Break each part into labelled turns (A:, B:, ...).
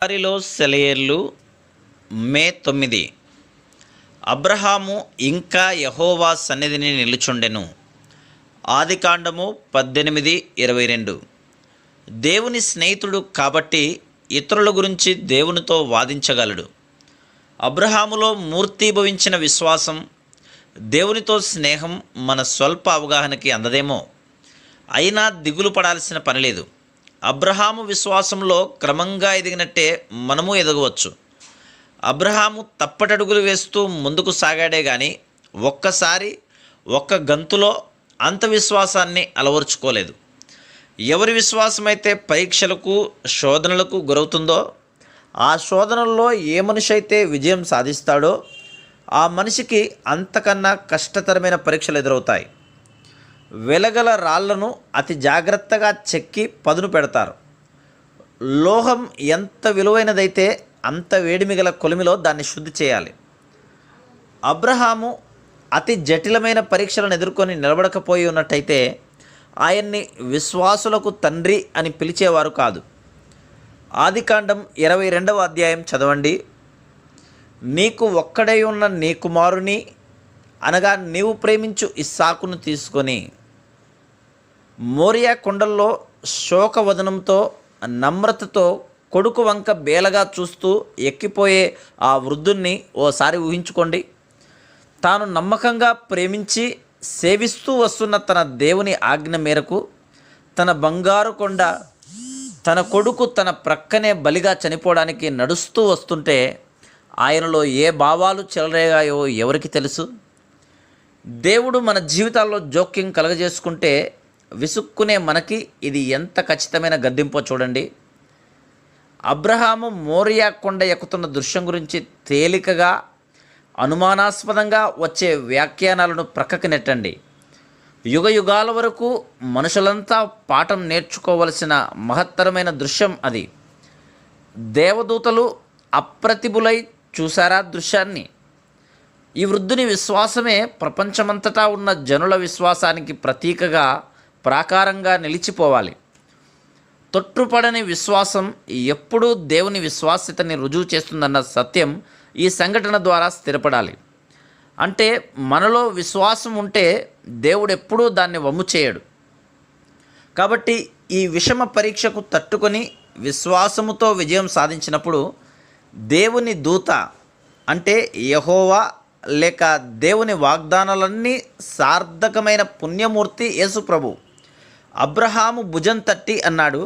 A: వారిలో సెలయేర్లు మే 9. అబ్రహాము ఇంకా యెహోవా సన్నిధిని నిలుచుండెను. ఆదికాండము 18:22. దేవుని స్నేహితుడు కాబట్టి ఇతరుల గురించి దేవునితో వాదించగలడు. అబ్రహాములో మూర్తీభవించిన విశ్వాసం, దేవునితో స్నేహం మన స్వల్ప అవగాహనకి అందదేమో. అయినా దిగులు పడాల్సిన పనిలేదు. అబ్రహాము విశ్వాసంలో క్రమంగా ఎదిగినట్టే మనము ఎదగవచ్చు. అబ్రహాము తప్పటడుగులు వేస్తూ ముందుకు సాగాడే కానీ ఒక్క గంతులో అంత విశ్వాసాన్ని అలవరుచుకోలేదు. ఎవరి విశ్వాసమైతే పరీక్షలకు శోధనలకు గురవుతుందో, ఆ శోధనల్లో ఏ మనిషి అయితే విజయం సాధిస్తాడో ఆ మనిషికి అంతకన్నా కష్టతరమైన పరీక్షలు ఎదురవుతాయి. వెలగల రాళ్లను అతి జాగ్రత్తగా చెక్కి పదును పెడతారు. లోహం ఎంత విలువైనదైతే అంత వేడిమిగల కొలిమిలో దాన్ని శుద్ధి చేయాలి. అబ్రహాము అతి జటిలమైన పరీక్షలను ఎదుర్కొని నిలబడకపోయి ఉన్నట్టయితే ఆయన్ని విశ్వాసులకు తండ్రి అని పిలిచేవారు కాదు. ఆదికాండం 22వ అధ్యాయం చదవండి. నీకు ఒక్కడై ఉన్న నీ కుమారుని అనగా నీవు ప్రేమించు ఇస్సాకును తీసుకొని మోరియా కొండల్లో శోకవదనంతో నమ్రతతో కొడుకు వంక బేలగా చూస్తూ ఎక్కిపోయే ఆ వృద్ధుణ్ణి ఓసారి ఊహించుకోండి. తాను నమ్మకంగా ప్రేమించి సేవిస్తూ వస్తున్న తన దేవుని ఆజ్ఞ మేరకు తన బంగారు కొండ తన కొడుకు తన ప్రక్కనే బలిగా చనిపోవడానికి నడుస్తూ వస్తుంటే ఆయనలో ఏ భావాలు చెలరేగాయో ఎవరికి తెలుసు? దేవుడు మన జీవితాల్లో జోక్యం కలగజేసుకుంటే విసుక్కునే మనకి ఇది ఎంత ఖచ్చితమైన గద్దింపో చూడండి. అబ్రహాము మోరియా కొండ ఎక్కుతున్న దృశ్యం గురించి తేలికగా అనుమానాస్పదంగా వచ్చే వ్యాఖ్యానాలను ప్రక్కకి నెట్టండి. యుగాల వరకు మనుషులంతా పాఠం నేర్చుకోవలసిన మహత్తరమైన దృశ్యం అది. దేవదూతలు అప్రతిభులై చూశారా దృశ్యాన్ని? ఈ వృద్ధుని విశ్వాసమే ప్రపంచమంతటా ఉన్న జనుల విశ్వాసానికి ప్రతీకగా ప్రాకారంగా నిలిచిపోవాలి. తొట్టుపడని విశ్వాసం ఎప్పుడూ దేవుని విశ్వాస్యతని రుజువు చేస్తుందన్న సత్యం ఈ సంఘటన ద్వారా స్థిరపడాలి. అంటే మనలో విశ్వాసం ఉంటే దేవుడు ఎప్పుడూ దాన్ని వమ్ము చేయడు. కాబట్టి ఈ విషమ పరీక్షకు తట్టుకొని విశ్వాసముతో విజయం సాధించినప్పుడు దేవుని దూత అంటే యెహోవా లేక దేవుని వాగ్దానాలన్నీ సార్థకమైన పుణ్యమూర్తి యేసు ప్రభు అబ్రహాము భుజం తట్టి అన్నాడు,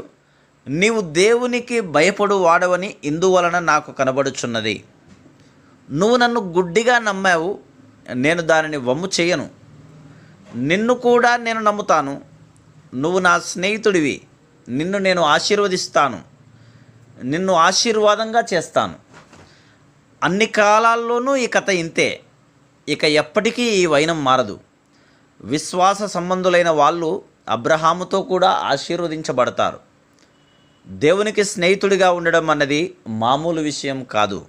A: నీవు దేవునికి భయపడు వాడవని ఇందువలన నాకు కనబడుచున్నది. నువ్వు నన్ను గుడ్డిగా నమ్మావు, నేను దానిని వమ్ము చేయను. నిన్ను కూడా నేను నమ్ముతాను. నువ్వు నా స్నేహితుడివి, నిన్ను నేను ఆశీర్వదిస్తాను, నిన్ను ఆశీర్వాదంగా చేస్తాను. అన్ని కాలాల్లోనూ ఈ కథ ఇంతే. ఇక ఎప్పటికీ ఈ వైనం మారదు. విశ్వాస సంబంధులైన వాళ్ళు అబ్రహాముతో కూడా ఆశీర్వదించబడతారు. దేవునికి స్నేహితుడిగా ఉండడం అన్నది మామూలు విషయం కాదు.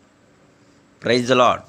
A: Praise the lord.